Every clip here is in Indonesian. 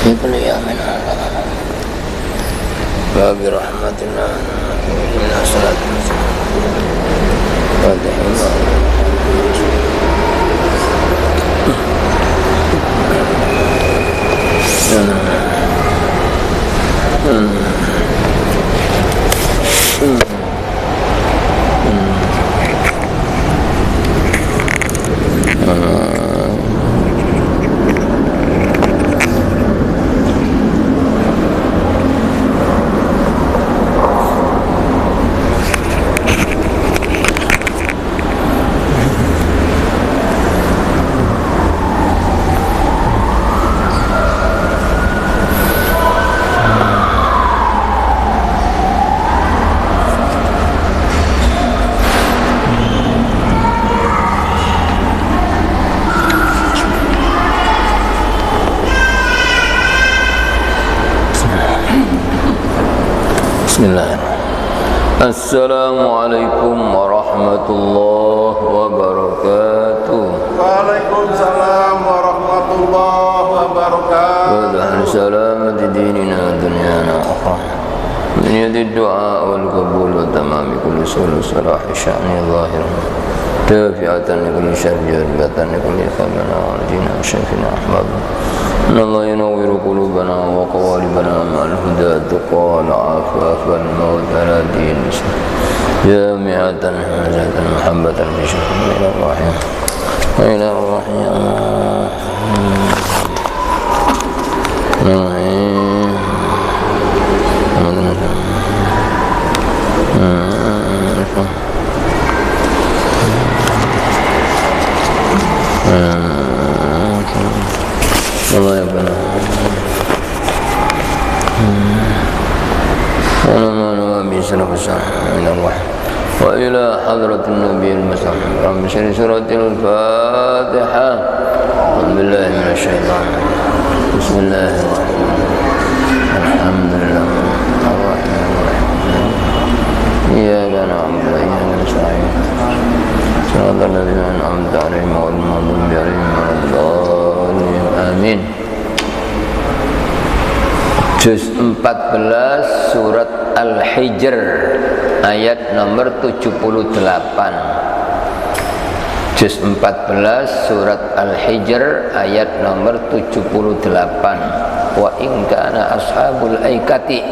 في كل يوم وبرحمتنا من صلاة Bismillahirrahmanirrahim. Assalamualaikum warahmatullahi wabarakatuh. Waalaikumsalam warahmatullahi wabarakatuh. Wa da'al salamati dinina dunyana akhirah. Min yadi du'a wal qabul wa tamami kulli sulh salahi sya'ni zahiran. Dafi'atan li kulli syarri jarbatan li kulli khamana wa jina syafina ahbab. Allah yanawwiru qulubana wa qawalibana ma'al huda tuqa al-'afaf wal maut ala din jami'atan hamzatan muhabbatan bi syukri ila rahim ila rahim Allah ya benar. Wa bisra ila Allah wa ila hadratin nabiyil musallam ram syari suratil Fatihah. Billahi minasyaitonir rajim. Bismillahirrahmanirrahim. Alhamdulillah. Ar-Rahmanir-Rahim. Iyyaka na'budu wa iyyaka nasta'in. Shiratal ladzina an'amta 'alaihim ghairil maghdubi 'alaihim waladdallin. Amin. Juz 14 surat Al-Hijr ayat nomor 78. Juz 14 surat Al-Hijr ayat nomor 78. Wa in kana ashabul aikati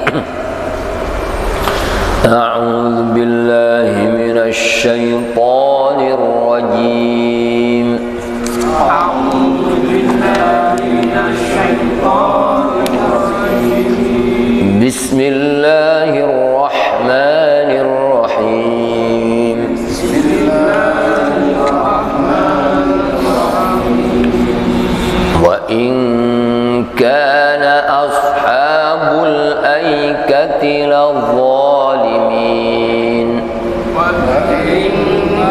A'udzu billahi minasy syaithanir rajim. A'udzu billahi minasy syaithanir rajim. Bismillahirrahmanirrahim. Wa in kana ashabul aikati ladh-dhalimin. Wa in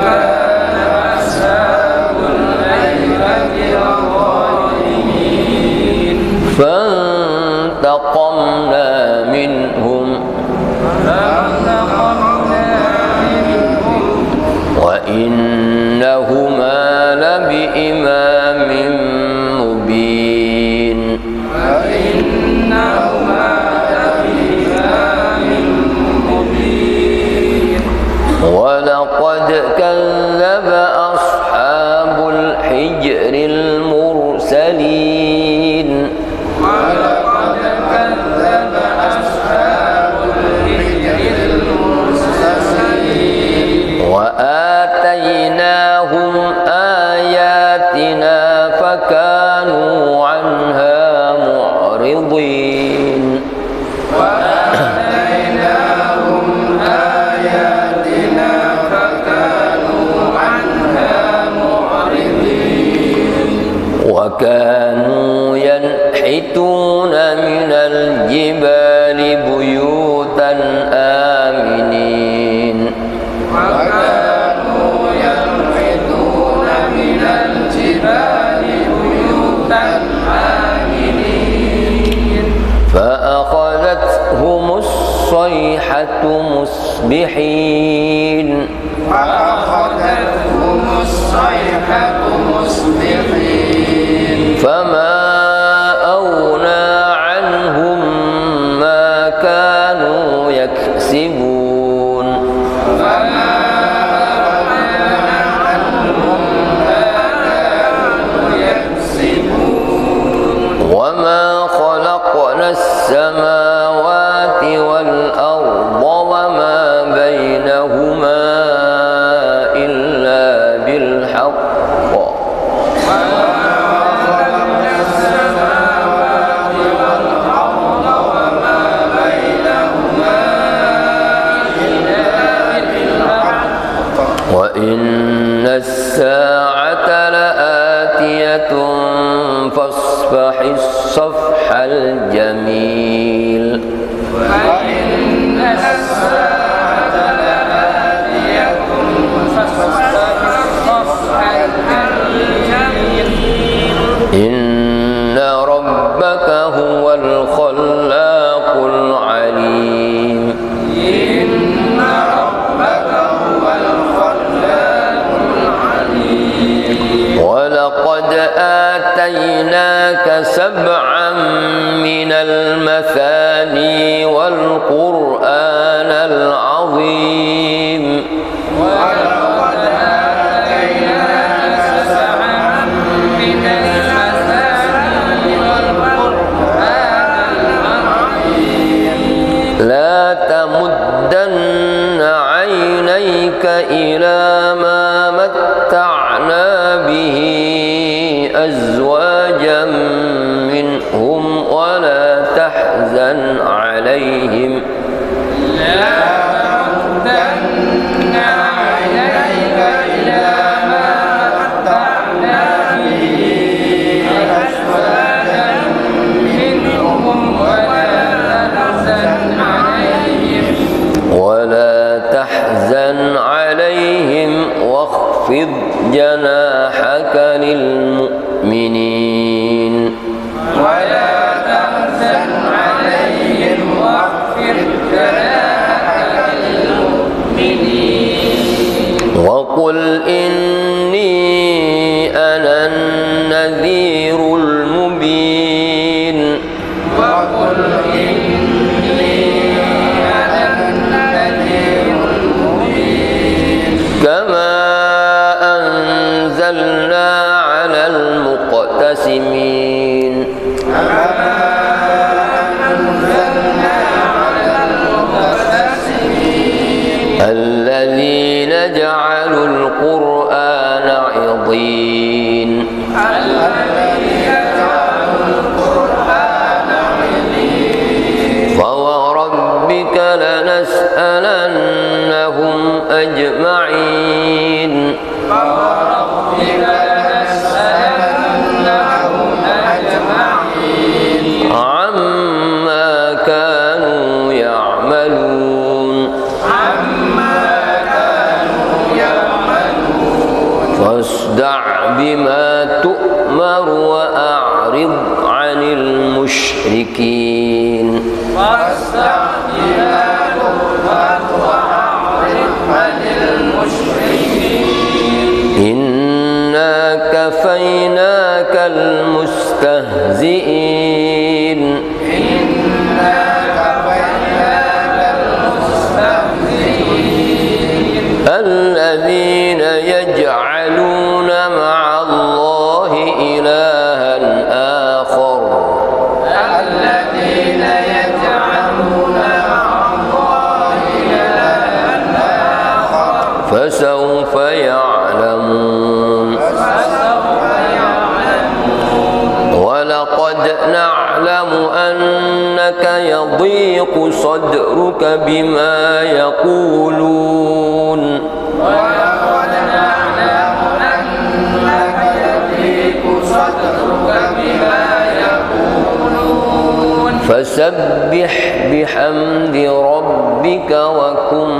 kana ashabul aikati ladh-dhalimin. فانتقمنا منهم وإنهما لبإمام مبين. ولقد كذب أصحاب الحجر المرسلين. وآتيناهم آياتنا فكانوا عنها معرضين. وكانوا ينحتون من الجبال بيوتا آمنين. فأخذتهم الصيحة مصبحين. فما أغنى خلقنا السماوات والأرض وما بينهما إلا بالحق وإن الساعة لآتية فاصفح الصفح الجميل وإن الساعة لآتية فاصفح الصفح الجميل إن ربك هو الخلاق العليم إن ربك هو الخلاق العليم ولقد آتيناك سبعا من المثاني والقرآن العظيم ولقد آتيناك سبعا من المثاني والقرآن العظيم لا تمدن عينيك إلى ما متعنا به أزواجا منهم ولا تحزن عليهم لا تمدن عينيك إلى ما متعنا به أزواجا منهم ولا تحزن عليهم واخفض جناحك للمؤمنين ولا تحزن عليهم واخفض جناحك للمؤمنين وقل إني أنا النذير المبين وقل إني أنا النذير المبين كما أنزلنا على المقتسمين الذين جعلوا القرآن عضين فوربك لنسألنهم أجمعين عما كانوا يعملون فاصدع بما تؤمر وأعرض عن المشركين إنا كفيناك المستهزئين الذين يجعلون مع الله إلها آخر فسوف يعلمون ولقد نعلم أنك يضيق صدرك بما يقولون فسبح بحمد ربك وكن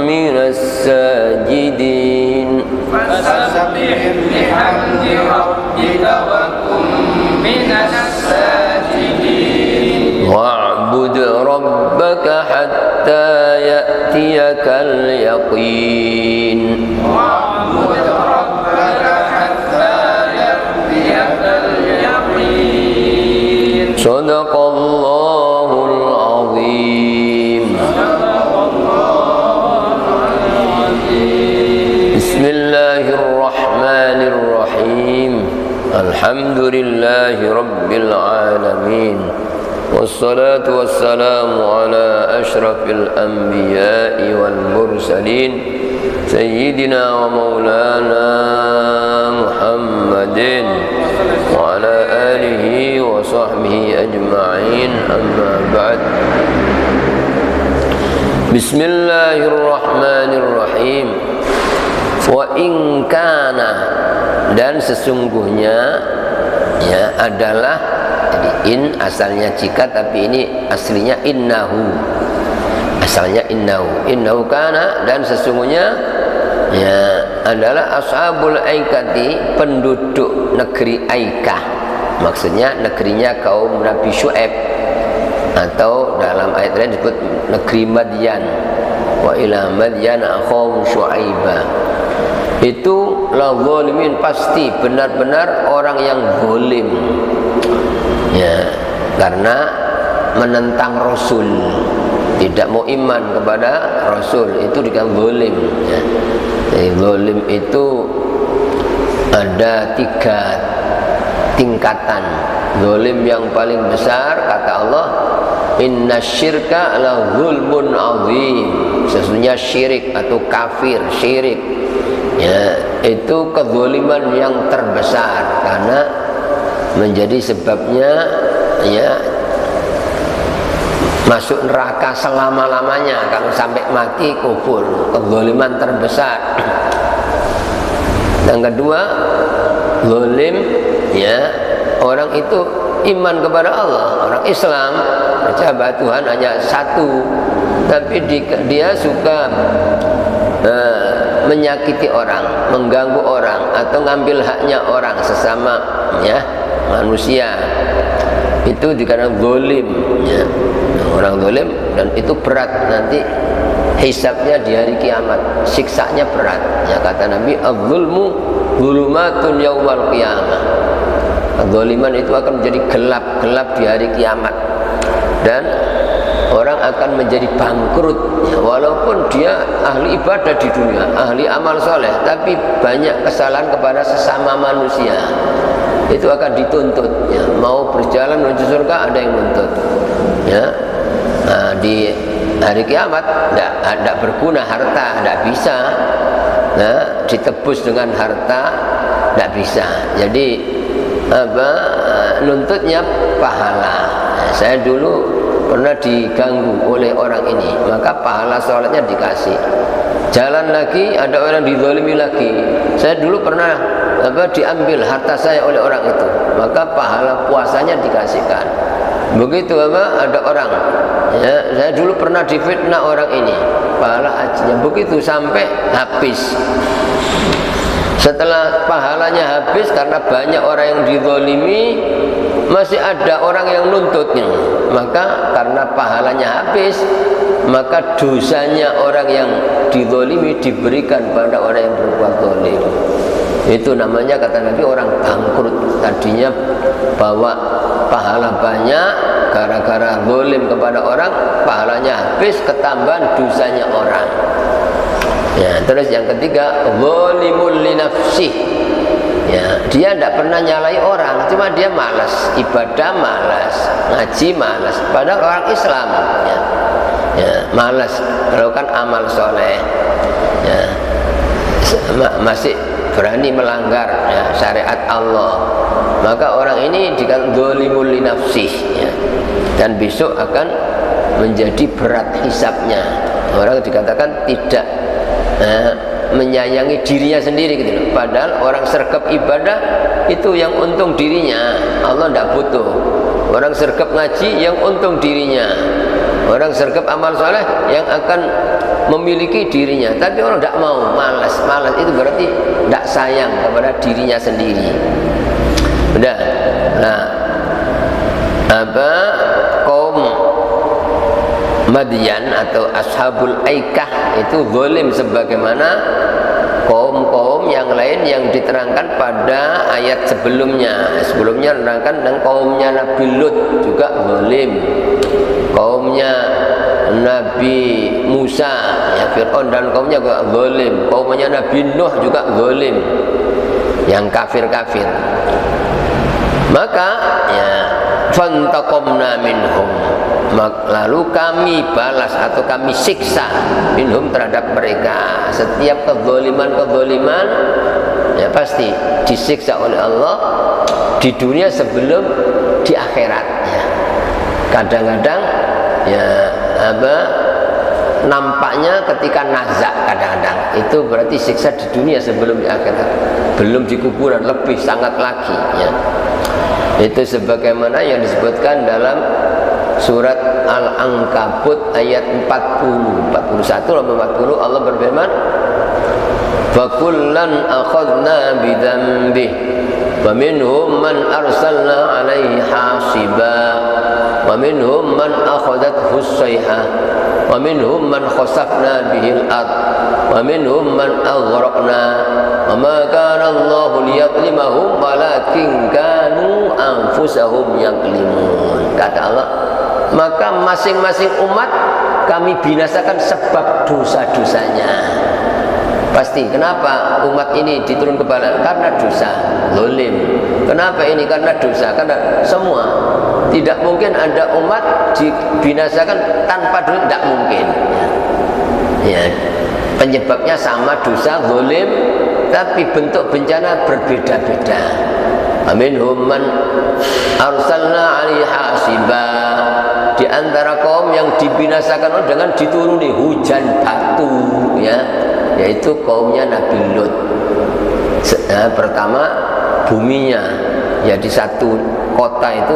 من الساجدين فسبح بحمد ربك وكن من الساجدين واعبد ربك حتى يأتيك اليقين واعبد ربك حتى يأتيك اليقين صدق الله العظيم بسم الله الرحمن الرحيم Alhamdulillahi Rabbil Alamin. Wassalatu wassalamu ala ashrafil anbiya'i wal mursalin Sayyidina wa maulana Muhammadin wa ala alihi wa sahbihi ajma'in, amma ba'd. Bismillahirrahmanirrahim. Wa in kana, dan sesungguhnya ya adalah, jadi in asalnya jika, tapi ini aslinya innahu, asalnya innahu kana, dan sesungguhnya ya adalah ashabul aikati, penduduk negeri Aikah, maksudnya negerinya kaum Nabi Syu'aib, atau dalam ayat lain disebut negeri Madyan. Wa ila Madyan akhahum Syu'aiba. Itu la zalimin, pasti benar-benar orang yang zalim ya, karena menentang Rasul, tidak mau iman kepada Rasul, itu dikatakan zalim ya. Jadi zalim itu ada 3 tingkatan. Zalim yang paling besar, kata Allah, inna syirka la zulmun azim, sesungguhnya syirik atau kafir, syirik ya, itu kezaliman yang terbesar, karena menjadi sebabnya ya masuk neraka selama-lamanya kalau sampai mati kufur, kezaliman terbesar. Yang kedua, zalim ya, orang itu iman kepada Allah, orang Islam, percaya Tuhan hanya satu, tapi dia suka menyakiti orang, mengganggu orang, atau ngambil haknya orang sesama ya manusia, itu dikatakan zalim ya, orang zalim. Dan itu berat, nanti hisabnya di hari kiamat, siksanya berat ya, kata Nabi, az-zulmu zulumatun yaumal qiyamah. Kezaliman itu akan menjadi gelap di hari kiamat, dan orang akan menjadi bangkrut ya, walaupun dia ahli ibadah di dunia, ahli amal soleh, tapi banyak kesalahan kepada sesama manusia, itu akan dituntut ya. Mau berjalan menuju surga, ada yang menuntut ya. Nah, di hari kiamat tidak berguna harta, tidak bisa nah, ditebus dengan harta, tidak bisa. Jadi nuntutnya pahala. Saya dulu pernah diganggu oleh orang ini, maka pahala sholatnya dikasih. Jalan lagi, ada orang dizalimi lagi. Saya dulu pernah diambil harta saya oleh orang itu, maka pahala puasanya dikasihkan. Begitu ada orang ya, saya dulu pernah difitnah orang ini, pahala hajinya. Begitu sampai habis. Setelah pahalanya habis, karena banyak orang yang dizalimi, masih ada orang yang nuntutnya, maka karena pahalanya habis, maka dosanya orang yang dizalimi diberikan pada orang yang berbuat zalim. Itu namanya, kata Nabi, orang bangkrut. Tadinya bawa pahala banyak, gara-gara zalim kepada orang, pahalanya habis, ketambahan dosanya orang ya. Terus yang ketiga, zalimul li nafsih ya, dia tidak pernah nyalai orang, cuma dia malas ibadah, malas ngaji, malas, padahal orang Islam ya, ya malas melakukan amal soleh ya, masih berani melanggar ya, syariat Allah, maka orang ini dikatakan zalimul li nafsih ya, dan besok akan menjadi berat hisabnya. Orang dikatakan tidak menyayangi dirinya sendiri gitu loh. Padahal orang sergap ibadah itu yang untung dirinya, Allah tidak butuh. Orang sergap ngaji yang untung dirinya, orang sergap amal soleh yang akan memiliki dirinya. Tapi orang tidak mau, malas, itu berarti tidak sayang kepada dirinya sendiri. Udah. Nah, kaum Madyan atau ashabul Aikah itu zalim sebagaimana kaum-kaum yang lain yang diterangkan pada ayat sebelumnya. Sebelumnya diterangkan tentang kaumnya Nabi Lut juga zalim, kaumnya Nabi Musa ya, Fir'aun dan kaumnya juga zalim, kaumnya Nabi Nuh juga zalim, yang kafir-kafir. Maka ya fantaqamna minhum, lalu kami balas atau kami siksa minhum terhadap mereka. Setiap kezaliman ya pasti disiksa oleh Allah di dunia sebelum di akhirat ya. Kadang-kadang ya nampaknya ketika nazak, kadang-kadang itu berarti siksa di dunia sebelum di akhirat, belum di kuburan, lebih sangat lagi ya. Itu sebagaimana yang disebutkan dalam surat Al-Ankabut ayat 41 Allah berfirman, "Wa kullan akhadna bidzambih wa minhum man arsalna 'alaihi hasiba wa minhum man akhadathu as-sayhah wa minhum man khasafna bihil ard wa minhum man aghraqna wa ma kana Allahu liyadhlimahum walakin kanu anfusahum yadhlimun." Kata Allah, maka masing-masing umat kami binasakan sebab dosa-dosanya. Pasti. Kenapa umat ini diturun ke bala? Karena dosa, zalim. Kenapa ini? Karena dosa. Karena semua. Tidak mungkin ada umat dibinasakan tanpa dosa, tidak mungkin. Ya. Penyebabnya sama, dosa, zalim, tapi bentuk bencana berbeda-beda. Minhum man arsalna 'alaihi hasiba, di antara kaum yang dibinasakan dengan dituruni hujan batu ya, yaitu kaumnya Nabi Lut. Pertama buminya, jadi satu kota itu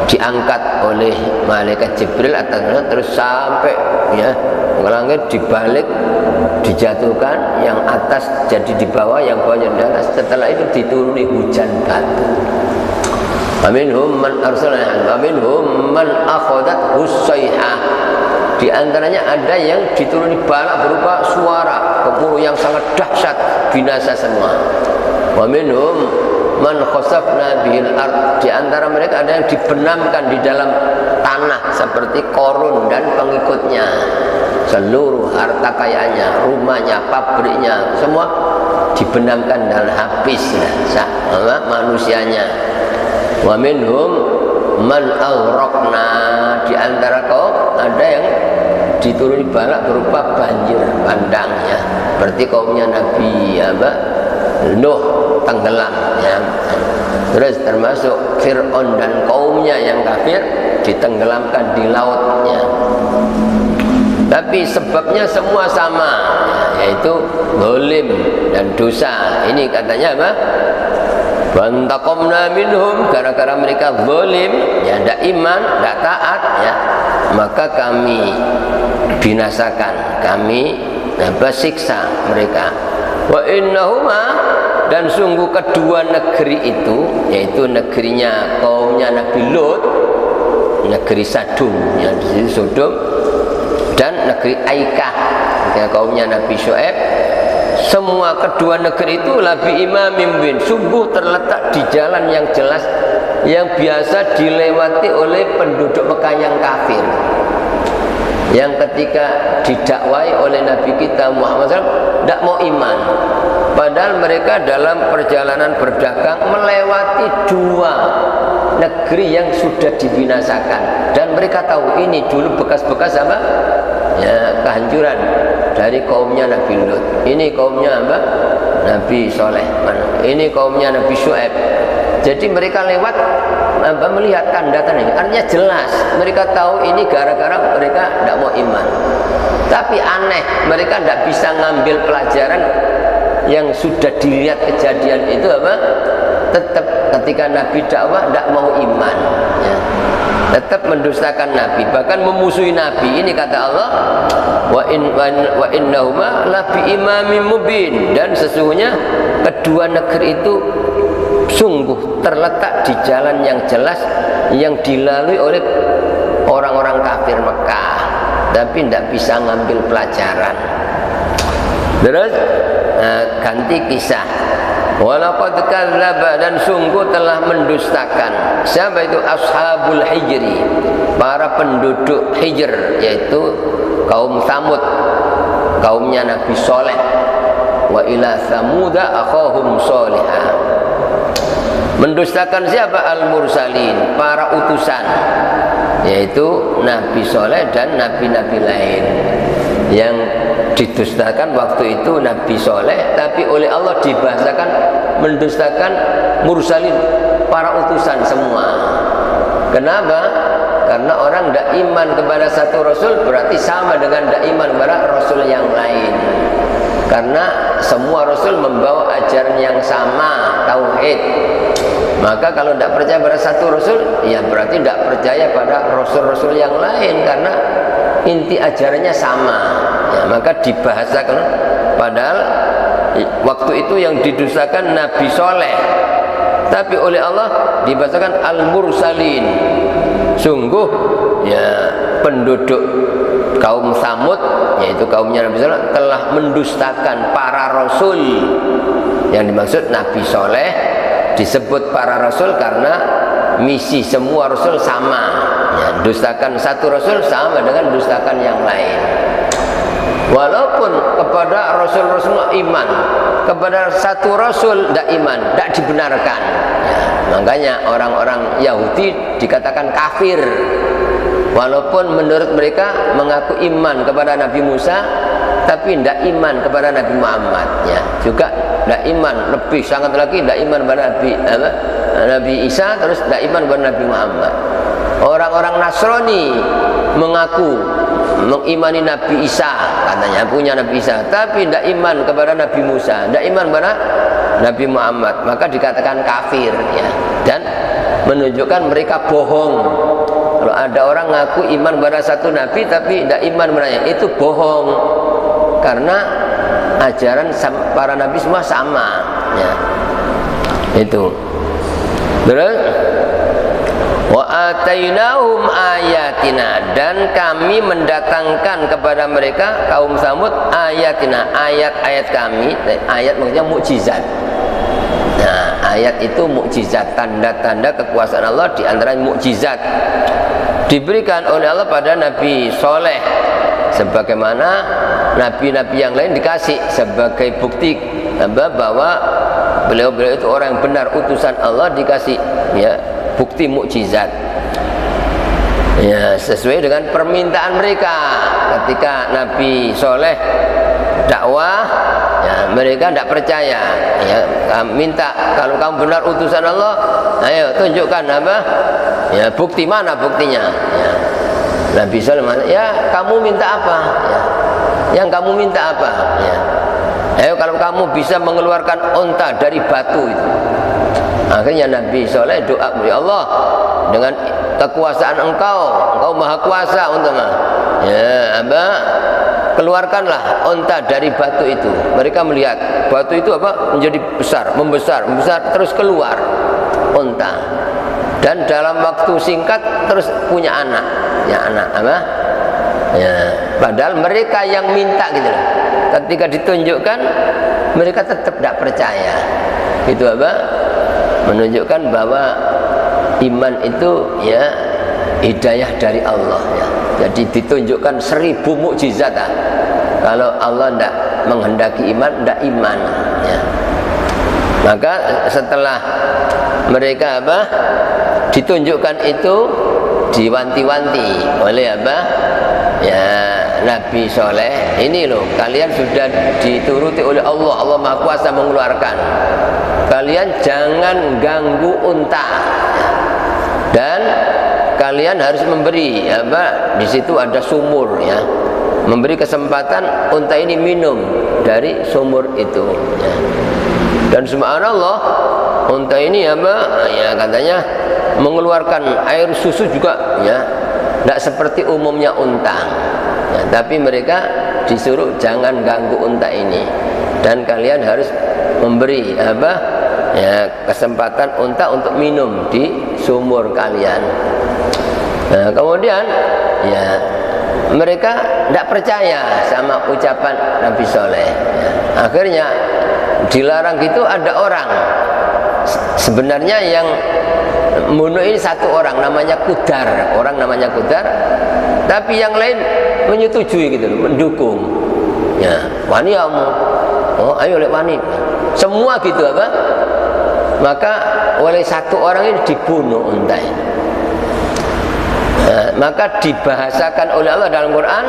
diangkat oleh malaikat Jibril atasnya, terus sampai ya ke langit, dibalik, dijatuhkan, yang atas jadi di bawah, yang bawahnya di atas. Setelah itu dituruni hujan batu. Aminhum man arsalna, aminhum man akhadathu as-sayhah. Di antaranya ada yang dituruni bala berupa suara gemuruh yang sangat dahsyat, binasa semua. Wa minhum man khasafna bihil ard. Di antara mereka ada yang dibenamkan di dalam tanah seperti Qarun dan pengikutnya. Seluruh harta kekayaannya, rumahnya, pabriknya, semua dibenamkan dan habis manusianya. Wa minhum man aghraqna. Di antara kaum ada yang dituruni balak berupa banjir bandang ya, berarti kaumnya Nabi Nuh tenggelam ya. Terus termasuk Fir'aun dan kaumnya yang kafir ditenggelamkan di laut ya. Tapi sebabnya semua sama ya, yaitu zalim dan dosa. Ini katanya apa? Fantaqamna minhum, gara-gara mereka zalim ya, ndak iman, ndak taat ya, maka kami binasakan, kami siksa mereka. Wa innahuma, dan sungguh kedua negeri itu, yaitu negerinya kaumnya Nabi Lut, negeri Sadum yang di sini Sodom, dan negeri Aikah ya, kaumnya Nabi Syuaib. Semua kedua negeri itu labi imamim bin, sungguh terletak di jalan yang jelas, yang biasa dilewati oleh penduduk Mekah yang kafir, yang ketika didakwai oleh Nabi kita Muhammad SAW tidak mau iman, padahal mereka dalam perjalanan berdagang melewati dua negeri yang sudah dibinasakan, dan mereka tahu ini dulu bekas-bekas apa ya, kehancuran dari kaumnya Nabi Lut. Ini kaumnya apa? Nabi Soleh. Ini kaumnya Nabi Syuaib. Jadi mereka lewat melihat tanda-tanda ini. Artinya jelas mereka tahu ini gara-gara mereka tidak mau iman. Tapi aneh, mereka tidak bisa ngambil pelajaran yang sudah dilihat kejadian itu apa? Tetap ketika Nabi dakwah tidak mau iman ya. Tetap mendustakan Nabi, bahkan memusuhi Nabi. Ini kata Allah, wa innahuma la bi imamin mubin, dan sesungguhnya kedua negeri itu sungguh terletak di jalan yang jelas yang dilalui oleh orang-orang kafir Mekah, tapi tidak bisa ngambil pelajaran. Terus ganti kisah. Walaqad kadzdzaba, dan sungguh telah mendustakan. Siapa itu? Ashabul Hijri, para penduduk Hijr, yaitu kaum Tsamud, kaumnya Nabi Soleh. Wa ila Tsamuda akhahum Shalihah. Mendustakan siapa? Al-mursalin, para utusan, yaitu Nabi Soleh dan nabi-nabi lain. Yang didustakan waktu itu Nabi Soleh, tapi oleh Allah dibahasakan mendustakan mursalin, para utusan semua. Kenapa? Karena orang tidak iman kepada satu Rasul berarti sama dengan tidak iman kepada Rasul yang lain. Karena semua Rasul membawa ajaran yang sama, tauhid. Maka kalau tidak percaya pada satu Rasul, ya berarti tidak percaya pada Rasul-Rasul yang lain. Karena inti ajarannya sama ya, maka dibahasakan. Padahal waktu itu yang didustakan Nabi Soleh, tapi oleh Allah dibahasakan Al-Mursalin. Sungguh ya penduduk kaum Samud, yaitu kaumnya Nabi Soleh, telah mendustakan para Rasul. Yang dimaksud Nabi Soleh disebut para Rasul karena misi semua Rasul sama ya, dustakan satu Rasul sama dengan dustakan yang lain. Walaupun kepada Rasul-Rasul iman, kepada satu Rasul tidak iman, tidak dibenarkan ya, makanya orang-orang Yahudi dikatakan kafir. Walaupun menurut mereka mengaku iman kepada Nabi Musa, tapi tidak iman kepada Nabi Muhammad ya, juga tidak iman, lebih sangat lagi tidak iman kepada Nabi Isa, terus tidak iman kepada Nabi Muhammad. Orang-orang Nasrani mengaku mengimani Nabi Isa, katanya punya Nabi Isa, tapi tidak iman kepada Nabi Musa, tidak iman kepada Nabi Muhammad, maka dikatakan kafir ya, dan menunjukkan mereka bohong. Kalau ada orang ngaku iman kepada satu nabi tapi tidak iman kepadanya, itu bohong. Karena ajaran para nabi semua sama ya. Itu. Terus wa atainahum ayatina, dan kami mendatangkan kepada mereka kaum Samud ayatina, ayat-ayat kami. Ayat maksudnya mukjizat. Nah, ayat itu mukjizat, tanda-tanda kekuasaan Allah, di antaranya mukjizat diberikan oleh Allah pada Nabi Soleh, sebagaimana nabi-nabi yang lain dikasih sebagai bukti bahwa beliau-beliau itu orang yang benar, utusan Allah, dikasih ya bukti mukjizat ya, sesuai dengan permintaan mereka. Ketika Nabi Soleh dakwah ya, mereka tidak percaya ya, minta kalau kamu benar utusan Allah, ayo tunjukkan apa ya, bukti, mana buktinya ya. Nabi Soleh ya, kamu minta apa ya, yang kamu minta apa ya, ayo kalau kamu bisa mengeluarkan unta dari batu itu. Akhirnya Nabi Soleh doa, ya Allah, dengan kekuasaan engkau maha kuasa untuk ya apa, keluarkanlah unta dari batu itu. Mereka melihat batu itu apa, menjadi besar, membesar terus keluar unta, dan dalam waktu singkat terus punya anak ya, anak apa ya, padahal mereka yang minta gitu loh. Ketika ditunjukkan mereka tetap tidak percaya. Itu apa, menunjukkan bahwa iman itu ya hidayah dari Allah ya. Jadi ditunjukkan 1000 mukjizat ah. Kalau Allah tidak menghendaki iman, tidak iman ya. Maka setelah mereka apa ditunjukkan itu, diwanti-wanti oleh apa ya Nabi Soleh, ini loh, kalian sudah dituruti oleh Allah, Allah Maha Kuasa mengeluarkan, kalian jangan ganggu unta dan kalian harus memberi apa, di situ ada sumur ya, memberi kesempatan unta ini minum dari sumur itu ya. Dan subhanallah, unta ini apa ya, katanya mengeluarkan air susu juga ya, tidak seperti umumnya unta ya, tapi mereka disuruh jangan ganggu unta ini, dan kalian harus memberi apa ya, kesempatan unta untuk minum di sumur kalian. Nah, kemudian ya mereka tidak percaya sama ucapan Nabi Soleh ya. Akhirnya dilarang gitu, ada orang sebenarnya yang bunuh ini satu orang namanya Kudar, tapi yang lain menyetujui gitu, mendukung ya, wani kamu, oh ayo lek wani, semua gitu apa maka oleh satu orang ini dibunuh unta ini. Maka dibahasakan oleh Allah dalam Quran,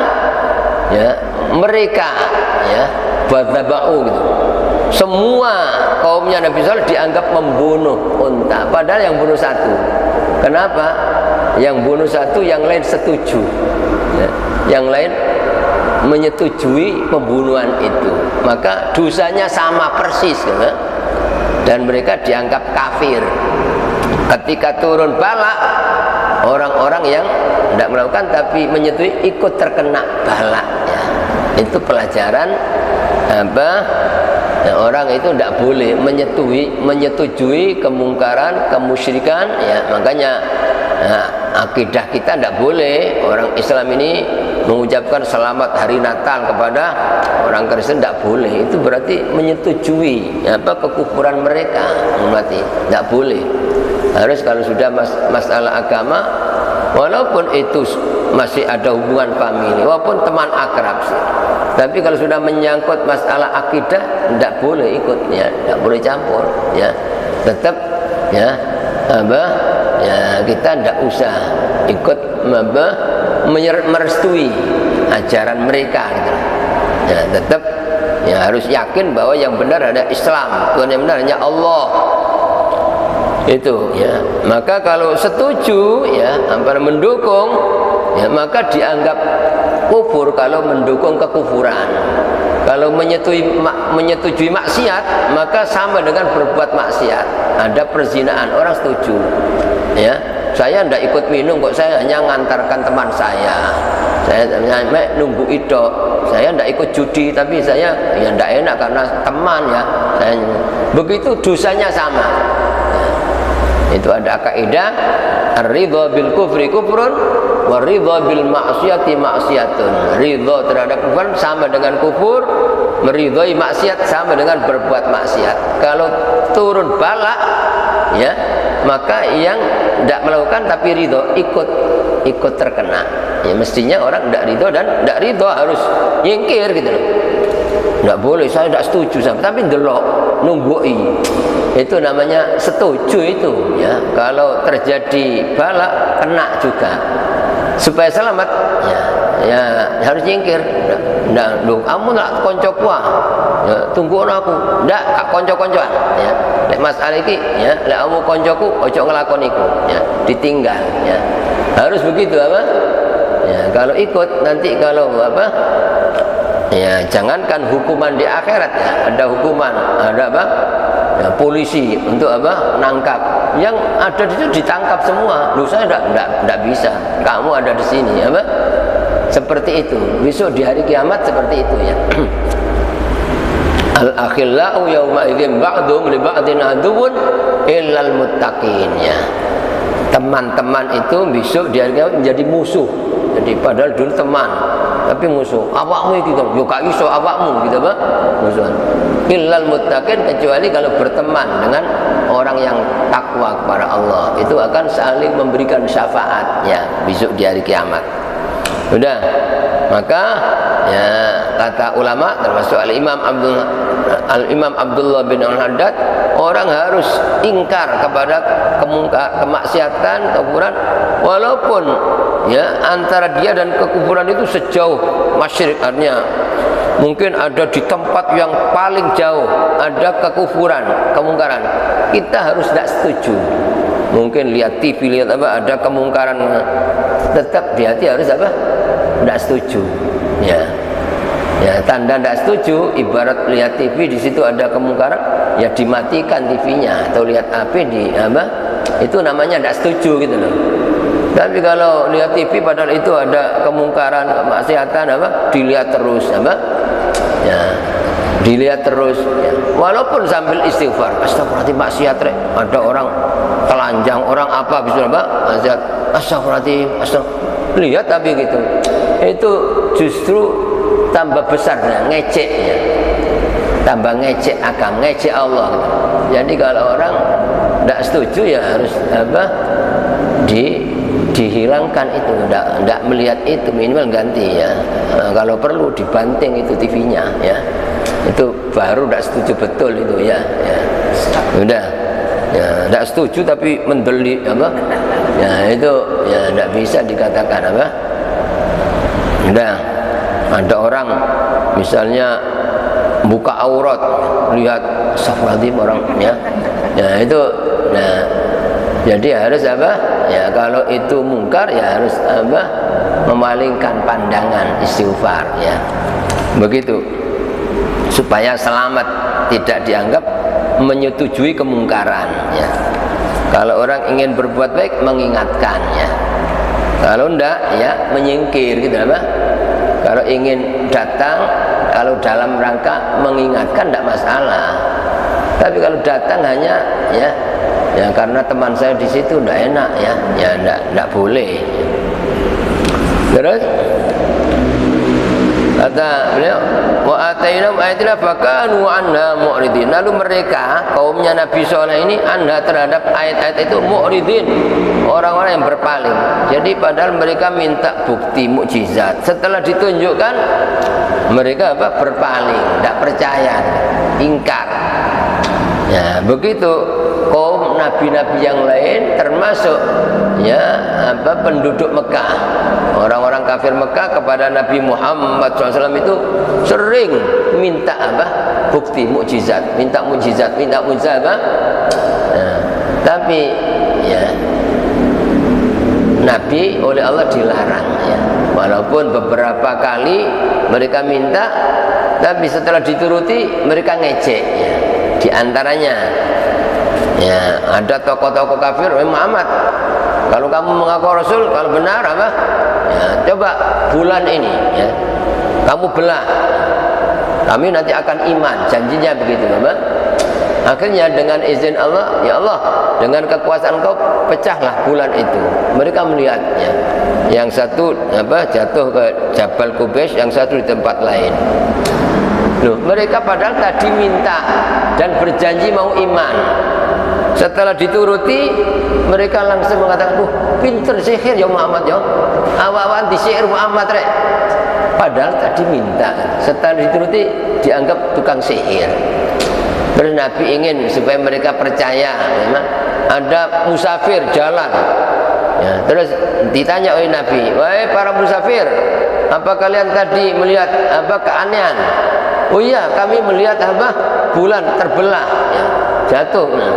ya, mereka, ya, badzaba'u gitu. Semua kaumnya Nabi Saleh dianggap membunuh unta, padahal yang bunuh satu. Kenapa? Yang bunuh satu, yang lain setuju, ya. Yang lain menyetujui pembunuhan itu, maka dosanya sama persis, ya. Dan mereka dianggap kafir. Ketika turun bala, orang-orang yang tidak melakukan tapi menyetujui ikut terkena bala, ya. Itu pelajaran apa? Ya, orang itu tidak boleh menyetujui kemungkaran, kemusyrikan, ya. Makanya akidah kita tidak boleh orang Islam ini mengucapkan selamat hari Natal kepada orang Kristen, tidak boleh. Itu berarti menyetujui apa kekufuran mereka, berarti tidak boleh. Harus kalau sudah masalah agama, walaupun itu masih ada hubungan famili, walaupun teman akrab sih, tapi kalau sudah menyangkut masalah akidah, tidak boleh ikut, ya, tidak boleh campur, ya. Tetap, ya, apa, ya, kita tidak usah ikut apa, merestui ajaran mereka, gitu. Ya, tetap, ya, harus yakin bahwa yang benar ada Islam, Tuhan yang benar hanya Allah. Itu, ya. Maka kalau setuju, ya, apa mendukung, ya, maka dianggap kufur kalau mendukung kekufuran. Kalau menyetujui maksiat, maka sama dengan berbuat maksiat. Ada perzinaan, orang setuju, ya. Saya tidak ikut minum kok, saya hanya ngantarkan teman saya nunggu itu. Saya tidak ikut judi, tapi saya ya tidak enak karena teman, ya. Begitu dosanya sama. Itu ada kaidah ar-ridha bil kufri kufrun wa ridha bil ma'siyati ma'siyatun. Ridha terhadap kufur sama dengan kufur, meridhai maksiat sama dengan berbuat maksiat. Kalau turun bala, ya, maka yang tidak melakukan tapi ridha ikut terkena. Ya, mestinya orang tidak ridha dan tidak ridha harus nyingkir, gitu loh. Tidak boleh, saya tidak setuju sama, tapi delok nunggui. Itu namanya setuju itu, ya. Kalau terjadi bala kena juga. Supaya selamat, ya, ya harus nyingkir. Ndak, kamu nak konco kuah. Ya, tunggu aku. Ndak, kak konco-koncoan, ya. Lek masalah iki, ya, lek kamu koncoku ojo ngelakon iku, ya. Ditinggal, ya. Harus begitu apa? Ya, kalau ikut nanti kalau apa? Ya, jangankan hukuman di akhirat, ya, ada hukuman, ada apa? Ya, polisi untuk apa? Nangkap. Yang ada di situ ditangkap semua. Loh, saya tidak bisa. Kamu ada di sini, apa? Seperti itu. Besok di hari kiamat seperti itu, ya. Al-akhillau yauma idzin ba'dhum li ba'din aduwwun illal muttaqin, ya. Teman-teman itu besok di hari kiamat menjadi musuh. Jadi padahal dulu teman, tapi musuh. Awakmu iki kan, yo gak iso awakmu, gitu apa? Musuhan. Illal muttaqin, kecuali kalau berteman dengan orang yang takwa kepada Allah, itu akan saling memberikan syafaat, ya, besok di hari kiamat. Sudah. Maka, ya, kata ulama termasuk Al-Imam Abdullah bin Al-Haddad, orang harus ingkar kepada kemaksiatan, kekufuran, walaupun, ya, antara dia dan kekufuran itu sejauh masyrik, artinya mungkin ada di tempat yang paling jauh ada kekufuran, kemungkaran, kita harus tidak setuju. Mungkin lihat TV, lihat apa, ada kemungkaran, tetap di hati harus apa? Tidak setuju, ya. Ya, tanda tidak setuju ibarat lihat TV, di situ ada kemungkaran, ya dimatikan TV-nya, atau lihat HP di apa? Itu namanya tidak setuju, gitu loh. Tapi kalau lihat TV padahal itu ada kemungkaran, kemaksiatan, apa? Dilihat terus, apa? Ya, dilihat terus, ya. Walaupun sambil istighfar, astagfirullahaladzim, maksiat rek. Ada orang telanjang, orang apa, bisa apa? Maksiat, astagfirullahaladzim, astagfirullahaladzim. Lihat tapi gitu. Itu justru tambah besar, ya, ngecek, ya. Tambah ngecek agama, ngecek Allah, gitu. Jadi kalau orang tidak setuju, ya harus apa? Dihilangkan itu, tidak melihat itu, minimal ganti, ya. Kalau perlu dibanting itu TV-nya, ya. Itu baru tidak setuju betul itu, ya. Ya. Sudah. Ya, tidak setuju tapi mendelik apa? Ya itu ya tidak bisa dikatakan apa? Udah ada orang misalnya buka aurat, lihat astagfirullahaladzim orang ya. Ya itu nah jadi harus apa? Ya kalau itu mungkar ya harus apa? Memalingkan pandangan, istighfar ya. Begitu. Supaya selamat, tidak dianggap menyetujui kemungkaran ya. Kalau orang ingin berbuat baik mengingatkan ya. Kalau enggak ya menyingkir gitu apa? Kalau ingin datang, kalau dalam rangka mengingatkan enggak masalah. Tapi kalau datang hanya ya karena teman saya di situ enggak enak ya enggak boleh. Terus kata beliau, wa atainahum ayatina fakanu anha mu'ridin. Lalu mereka kaumnya Nabi Saleh ini anha terhadap ayat-ayat itu mu'ridin, orang-orang yang berpaling. Jadi padahal mereka minta bukti mukjizat, setelah ditunjukkan mereka apa? Berpaling, tidak percaya, ingkar. Ya, begitu kaum nabi-nabi yang lain termasuk ya apa penduduk Mekah. Orang-orang kafir Mekah kepada Nabi Muhammad SAW itu sering minta apa? Bukti mukjizat, minta mukjizat apa? Nah, tapi ya Nabi oleh Allah dilarang ya. Walaupun beberapa kali mereka minta, tapi setelah dituruti mereka ngejek ya. Di antaranya ya ada tokoh-tokoh kafir, Muhammad, kalau kamu mengaku Rasul, kalau benar apa? Ya, coba bulan ini ya, kamu belah, kami nanti akan iman, janjinya begitu, apa? Akhirnya dengan izin Allah, ya Allah, dengan kekuasaan Engkau pecahlah bulan itu. Mereka melihatnya, yang satu apa jatuh ke Jabal Qubais, yang satu di tempat lain. Loh, mereka padahal tadi minta dan berjanji mau iman. Setelah dituruti, mereka langsung mengatakan, pinter sihir ya Muhammad ya, awal-awal disihir Muhammad rek. Padahal tadi minta, setelah dituruti dianggap tukang sihir. Terus Nabi ingin supaya mereka percaya, memang ada musafir jalan. Ya, terus ditanya oleh Nabi, wahai para musafir, apa kalian tadi melihat apa keanehan? Oh iya, kami melihat apa? Bulan terbelah, ya, jatuh. Nah,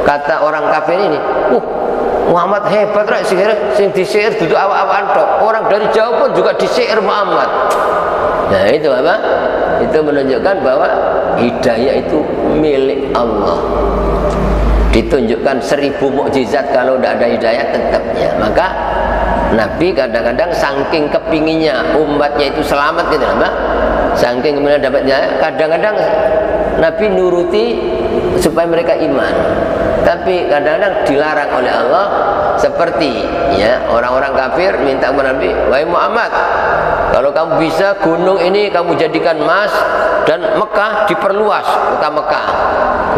kata orang kafir ini, Muhammad hebat rek, sihir sing disihir duduk awak-awakan tok. Orang dari jauh pun juga disihir Muhammad. Nah, itu apa? Itu menunjukkan bahwa hidayah itu milik Allah. Ditunjukkan 1000 mukjizat, kalau tidak ada hidayah tetap ya. Maka Nabi kadang-kadang saking kepinginnya umatnya itu selamat gitu apa? Saking kemudian dapatnya, kadang-kadang Nabi nuruti supaya mereka iman. Tapi kadang-kadang dilarang oleh Allah, seperti ya orang-orang kafir minta kepada Nabi, wahai Muhammad, kalau kamu bisa gunung ini kamu jadikan emas dan Mekah diperluas, kota Mekah,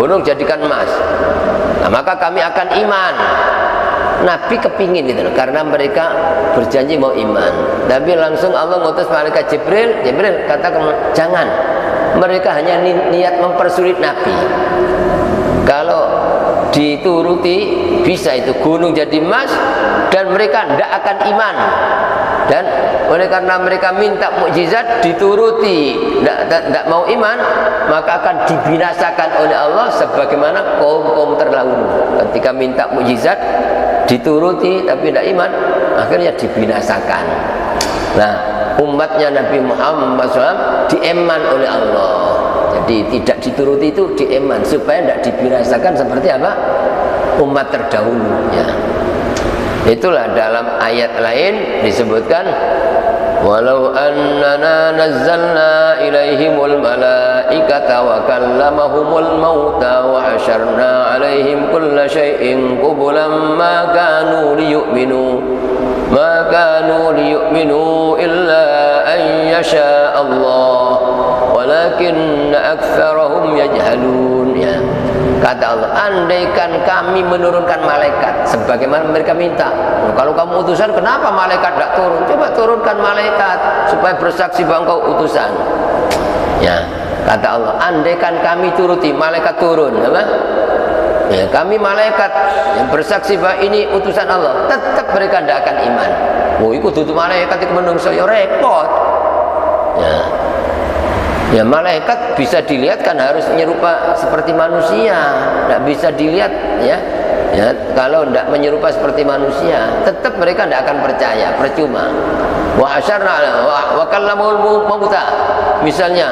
gunung jadikan emas, nah, maka kami akan iman. Nabi kepingin gitu, karena mereka berjanji mau iman. Tapi langsung Allah ngutus malaikat Jibril katakan jangan, mereka hanya niat mempersulit Nabi. Kalau dituruti bisa itu gunung jadi emas dan mereka tidak akan iman. Dan oleh karena mereka minta mukjizat dituruti, tidak mau iman, maka akan dibinasakan oleh Allah sebagaimana kaum-kaum terdahulu. Ketika minta mukjizat dituruti tapi tidak iman, akhirnya dibinasakan. Nah, umatnya Nabi Muhammad SAW dieman oleh Allah. Jadi tidak dituruti itu dieman supaya tidak dibinasakan seperti apa? Umat terdahulu ya. Itulah dalam ayat lain disebutkan, walau annana nazzalna ilaihimul malaikata wa kallamahumul mauta wa hasyarna alaihim kulla syai'in qubulan ma kanu liyu'minu illa an yasha Allah walakinna aktsarahum yajhalun ya. Kata Allah, andaikan kami menurunkan malaikat sebagaimana mereka minta. Kalau kamu utusan, kenapa malaikat tidak turun? Coba turunkan malaikat supaya bersaksi bahwa engkau utusan. Ya, kata Allah, andaikan kami turuti, malaikat turun, apa? ya, kami malaikat yang bersaksi bahwa ini utusan Allah, tetap mereka tidak akan iman. Oh, itu tutup malaikat itu menungso ya repot. Ya, malaikat bisa dilihat kan harus menyerupa seperti manusia, tidak bisa dilihat ya. Ya, kalau tidak menyerupa seperti manusia, tetap mereka tidak akan percaya, percuma. Wa asyarna wa kallamul mauta. Misalnya,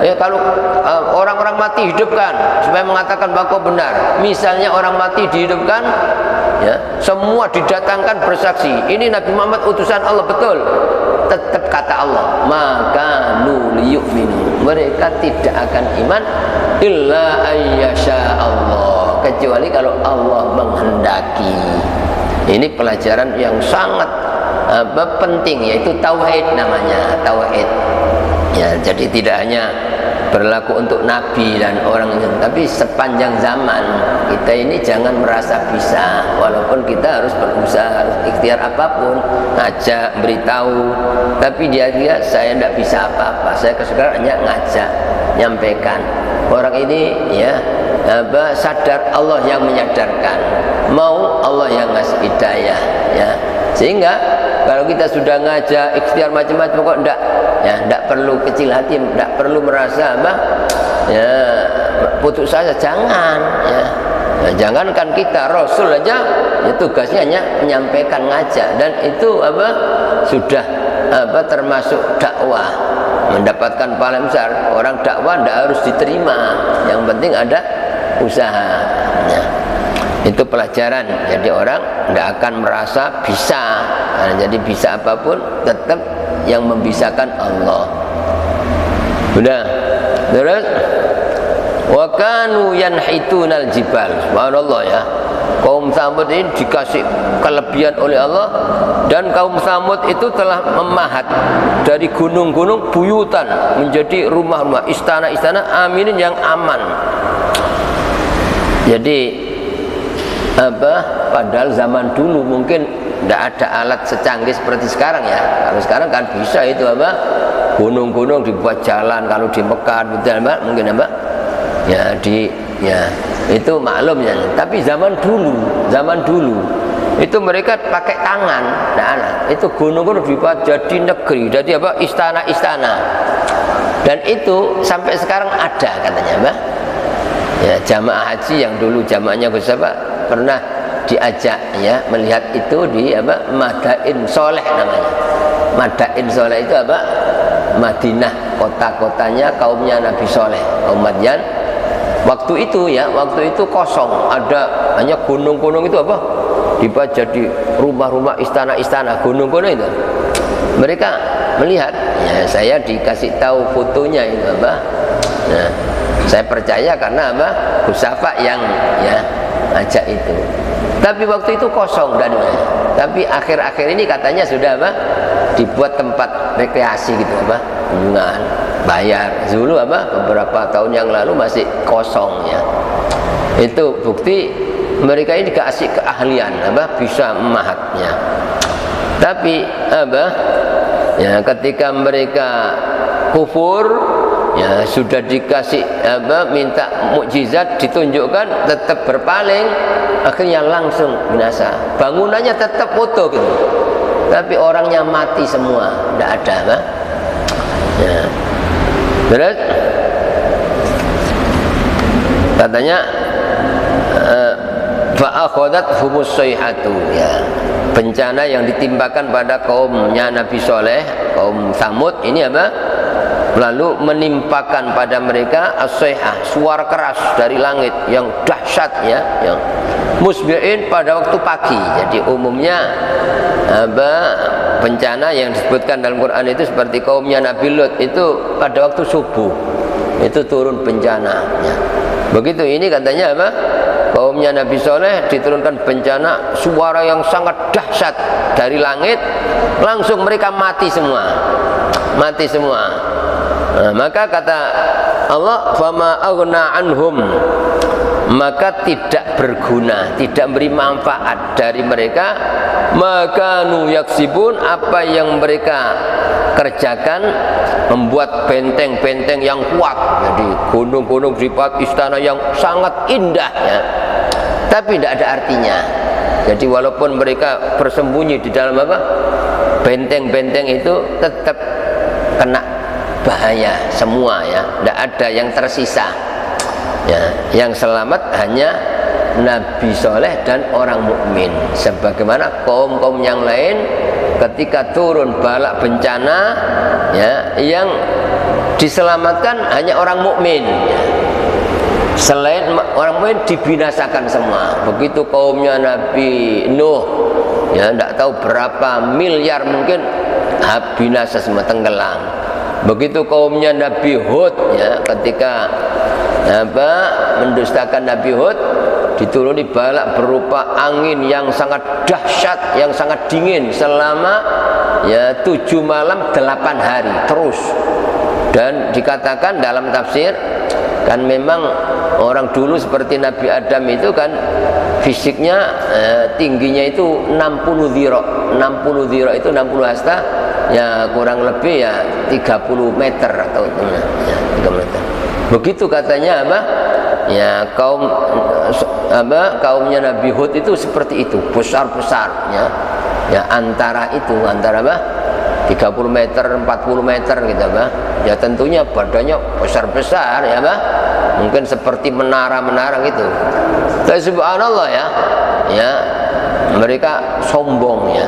ya kalau orang-orang mati hidupkan supaya mengatakan bahwa kau benar. Misalnya orang mati dihidupkan, ya, semua didatangkan bersaksi. Ini Nabi Muhammad utusan Allah betul. Tetap kata Allah, maka liyu'minu. Mereka tidak akan iman illa ayyasha Allah, kecuali kalau Allah menghendaki. Ini pelajaran yang sangat penting, yaitu tauhid namanya, tauhid. Ya, jadi tidak hanya berlaku untuk nabi dan orang itu, tapi sepanjang zaman kita ini jangan merasa bisa, walaupun kita harus berusaha, harus ikhtiar apapun, ngajak, beritahu, tapi dia saya tidak bisa apa-apa, saya sekarang hanya ngajak, nyampaikan. Orang ini ya sadar Allah yang menyadarkan, mau Allah yang ngasih hidayah, ya. Sehingga kalau kita sudah ngajak, ikhtiar macam-macam, kok enggak perlu kecil hati, enggak perlu merasa ya putus asa, jangan ya. Nah, jangankan kita, Rasul aja ya, tugasnya hanya menyampaikan, ngajak, dan itu sudah termasuk dakwah, mendapatkan pahala besar. Orang dakwah enggak harus diterima, yang penting ada usaha ya. Itu pelajaran, jadi orang tidak akan merasa bisa. Nah, jadi bisa apapun tetap yang membisakan Allah. Sudah. Terus wa kanu yanhitunal jibal. Subhanallah ya. Kaum Tsamud ini dikasih kelebihan oleh Allah, dan kaum Tsamud itu telah memahat dari gunung-gunung buyutan menjadi rumah-rumah, istana-istana aminin yang aman. Jadi padahal zaman dulu mungkin tidak ada alat secanggih seperti sekarang ya. Kalau sekarang kan bisa itu gunung-gunung dibuat jalan, kalau di Mekah mungkin ya itu maklum ya. Tapi zaman dulu itu mereka pakai tangan, itu gunung-gunung dibuat jadi negeri, jadi istana-istana, dan itu sampai sekarang ada katanya ya. Jamaah haji yang dulu jamaahnya Gus pernah diajak ya melihat itu di Madain Soleh namanya. Madain Soleh itu Madinah, kota-kotanya kaumnya Nabi Soleh, kaum Madian. Waktu itu kosong, ada hanya gunung-gunung itu dibuat jadi rumah-rumah, istana-istana, gunung-gunung itu. Mereka melihat, ya saya dikasih tahu fotonya itu Nah, saya percaya karena Gus Safa yang ya ajak itu. Tapi waktu itu kosong dananya. Tapi akhir-akhir ini katanya sudah dibuat tempat rekreasi gitu kunjungan bayar. Dulu beberapa tahun yang lalu masih kosong ya. Itu bukti mereka ini dikasih keahlian bisa memahatnya. Tapi ya ketika mereka kufur, ya sudah dikasih minta mukjizat ditunjukkan, tetap berpaling, akhirnya langsung binasa. Bangunannya tetap foto gitu, tapi orangnya mati semua, tidak ada ya. Terus katanya fa'akhadat humus sayhatu, ya, bencana yang ditimpakan pada kaumnya Nabi Soleh, kaum Tsamud ini lalu menimpakan pada mereka as-sayhah, suara keras dari langit yang dahsyat ya, yang musbi'in pada waktu pagi. Jadi umumnya bencana yang disebutkan dalam Quran itu seperti kaumnya Nabi Lut itu pada waktu subuh itu turun bencana ya. Begitu ini katanya kaumnya Nabi Soleh diturunkan bencana, suara yang sangat dahsyat dari langit, langsung mereka mati semua. Nah, maka kata Allah, fama aghna anhum, maka tidak berguna, tidak beri manfaat dari mereka, maka yaksibun, apa yang mereka kerjakan, membuat benteng-benteng yang kuat, jadi gunung-gunung dibuat istana yang sangat indah ya. tapi tidak ada artinya. Jadi walaupun mereka bersembunyi di dalam apa benteng-benteng itu, tetap kena bahaya semua ya, tidak ada yang tersisa ya. Yang selamat hanya Nabi Soleh dan orang mukmin. Sebagaimana kaum-kaum yang lain ketika turun bala bencana ya, yang diselamatkan hanya orang mukmin ya. Selain orang mukmin dibinasakan semua. Begitu kaumnya Nabi Nuh ya, tidak tahu berapa miliar mungkin binasa semua, tenggelam. Begitu kaumnya Nabi Hud ya, ketika mendustakan Nabi Hud, dituruni balak berupa angin yang sangat dahsyat, yang sangat dingin selama ya 7 malam 8 hari terus. Dan dikatakan dalam tafsir kan memang orang dulu seperti Nabi Adam itu kan fisiknya tingginya itu 60 dhira. 60 dhira itu 60 hasta ya, kurang lebih ya 30 meter atau ya, 3 meter. Begitu katanya apa? Ya kaumnya Nabi Hud itu seperti itu, besar-besar ya. Ya antara apa? 30 meter, 40 meter gitu apa? Ya tentunya badannya besar-besar ya apa? Mungkin seperti menara-menara gitu. Tapi subhanallah ya. Ya, mereka sombong ya.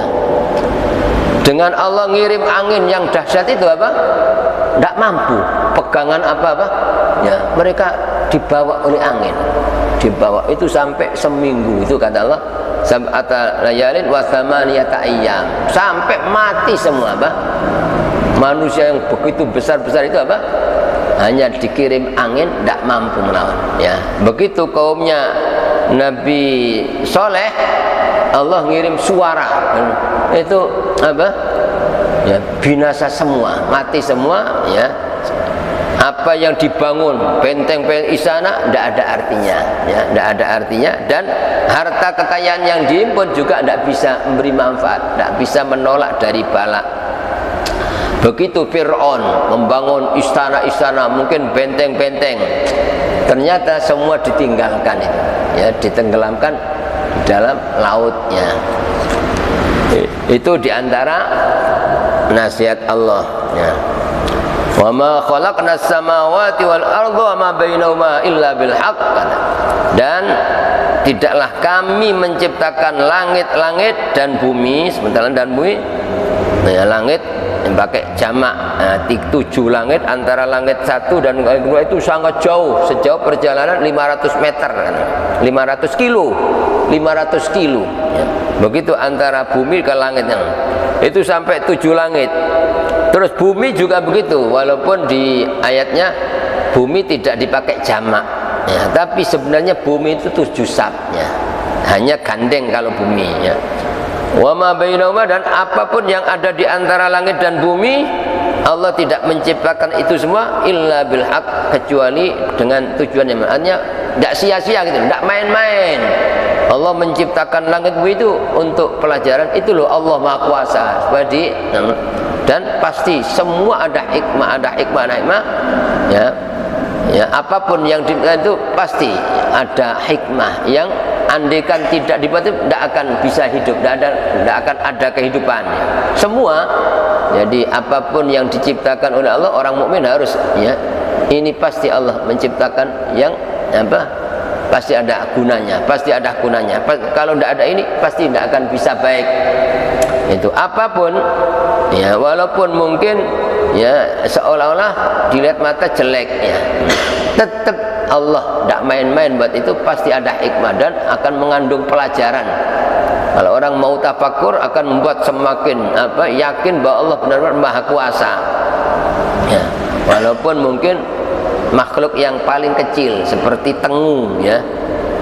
Dengan Allah ngirim angin yang dahsyat itu apa? Tidak mampu pegangan apa-apa ya, mereka dibawa oleh angin, dibawa itu sampai seminggu, itu kata Allah sab'ata layalin wa thamaniyata ayyam, sampai mati semua apa? Manusia yang begitu besar-besar itu apa? Hanya dikirim angin, tidak mampu melawan ya. Begitu kaumnya Nabi Soleh, Allah ngirim suara, itu apa ya, binasa semua, mati semua ya. Apa yang dibangun benteng-benteng istana tidak ada artinya ya, tidak ada artinya. Dan harta kekayaan yang dihimpun juga tidak bisa memberi manfaat, tidak bisa menolak dari bala. Begitu Fir'aun membangun istana-istana, mungkin benteng-benteng, ternyata semua ditinggalkan itu ya, ditenggelamkan dalam lautnya. Itu diantara nasihat Allah ya. Wa ma khalaqna as-samawati wal arda wa ma bainahuma illa bil haqq. Dan tidaklah kami menciptakan langit-langit dan bumi, sementara dan bumi ya, langit yang pakai jamak, 7 langit, antara langit 1 dan langit 2 itu sangat jauh, sejauh perjalanan 500 meter, 500 kilo, 500 kilo ya. Begitu antara bumi ke langit yang itu sampai 7 langit. Terus bumi juga begitu, walaupun di ayatnya bumi tidak dipakai jamak ya, tapi sebenarnya bumi itu 7 sab ya, hanya gandeng kalau bumi ya. Wa ma bainahuma, dan apapun yang ada di antara langit dan bumi, Allah tidak menciptakan itu semua illa bil haq, kecuali dengan tujuan yang maknanya tidak sia-sia gitu, tidak main-main. Allah menciptakan langit bumi itu untuk pelajaran, itu loh Allah Maha Kuasa. Dan pasti semua ada hikmah, ada hikmah ya. Ya, apapun yang itu pasti ada hikmah yang andaikan tidak dibuat tidak akan bisa hidup, tidak akan ada kehidupan ya. Semua, jadi apapun yang diciptakan oleh Allah, orang mukmin harus ya, ini pasti Allah menciptakan yang apa? Pasti ada gunanya, pasti ada gunanya. Kalau tidak ada ini pasti tidak akan bisa baik. Itu apapun ya, walaupun mungkin ya seolah-olah dilihat mata jelek ya, tetap Allah tidak main-main buat itu, pasti ada hikmah dan akan mengandung pelajaran. Kalau orang mau tafakur akan membuat semakin apa, yakin bahwa Allah benar-benar Maha Kuasa ya. Walaupun mungkin makhluk yang paling kecil seperti tengu ya,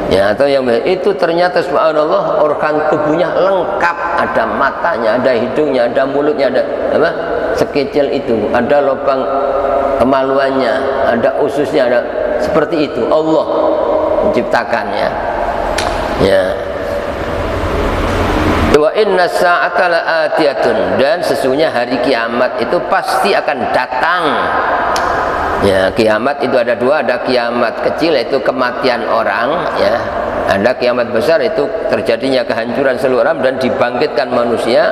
ya atau yang itu ternyata subhanallah organ tubuhnya lengkap, ada matanya, ada hidungnya, ada mulutnya, ada apa, sekecil itu, ada lubang kemaluannya, ada ususnya, ada seperti itu Allah menciptakannya ya. Wa inna sa'ata la'atiyatun, dan sesungguhnya hari kiamat itu pasti akan datang ya. Kiamat itu ada dua, ada kiamat kecil yaitu kematian orang ya, Ada kiamat besar, itu terjadinya kehancuran seluruh alam dan dibangkitkan manusia,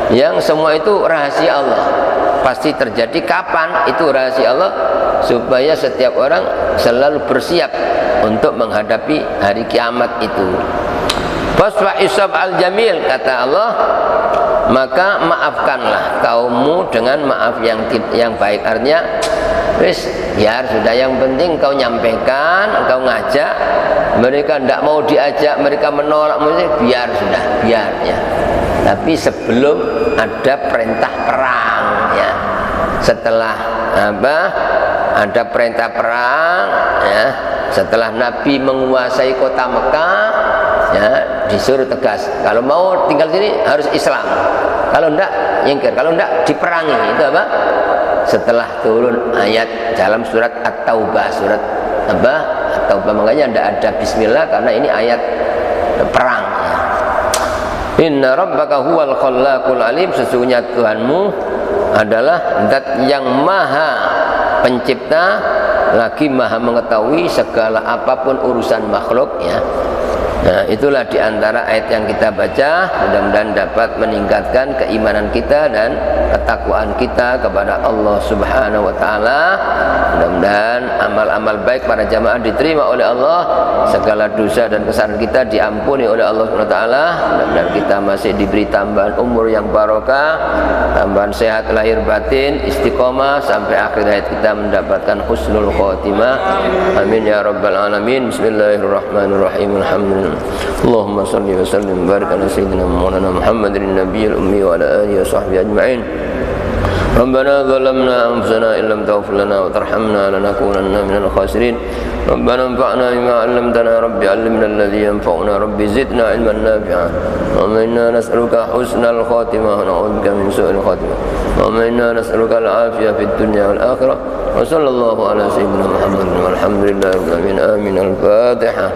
yang semua itu rahasia Allah. Pasti terjadi kapan, itu rahasia Allah, supaya setiap orang selalu bersiap untuk menghadapi hari kiamat itu. Fasfa isab al-jamil, kata Allah, maka maafkanlah kaummu dengan maaf yang baik. Artinya wis biar sudah, yang penting kau nyampaikan, kau ngajak, mereka tidak mau diajak, mereka menolak, biar sudah, biar ya. Tapi sebelum ada perintah perang ya, setelah apa ada perintah perang ya, setelah Nabi menguasai kota Mekah ya, disuruh tegas, kalau mau tinggal sini harus Islam, kalau enggak nyingkir, kalau enggak diperangi. Itu apa? Setelah turun ayat dalam surat At-Taubah, surat apa? At-Taubah, makanya enggak ada bismillah karena ini ayat perang ya. Inna rabbaka huwal khallaqul alim, sesungguhnya Tuhanmu adalah zat yang maha pencipta, lagi maha mengetahui segala apapun urusan makhluk ya. Nah, itulah diantara ayat yang kita baca, mudah-mudahan dapat meningkatkan keimanan kita dan ketakwaan kita kepada Allah Subhanahu wa taala. Mudah-mudahan amal-amal baik para jamaah diterima oleh Allah, segala dosa dan kesalahan kita diampuni oleh Allah Subhanahu wa taala. Mudah-mudahan kita masih diberi tambahan umur yang barokah, tambahan sehat lahir batin, istiqomah sampai akhir hayat kita mendapatkan husnul khotimah. Amin ya rabbal alamin. Bismillahirrahmanirrahim. Alhamdulillah. Allahumma salli wa sallim wa barik ala sayyidina Maulana Muhammadin nabiyil ummi wa ala alihi wa sahbihi ajma'in. Rabbana zalamna anfusana in lam taghfir lana wa tarhamna lanakunanna minal khasirin. Rabbana anfa'na bima 'allamtana rabbi 'allimna alladhi yanfa'una rabbi zidna 'ilman nafi'an. Wa inna nas'aluka husnal khatimah wa na'udzubika min su'il khatimah. Wa inna nas'aluka al-'afiyah fid dunya wal akhirah. Wa sallallahu ala sayyidina Muhammadin walhamdulillahi rabbil alamin. Amin. Al-Fatihah.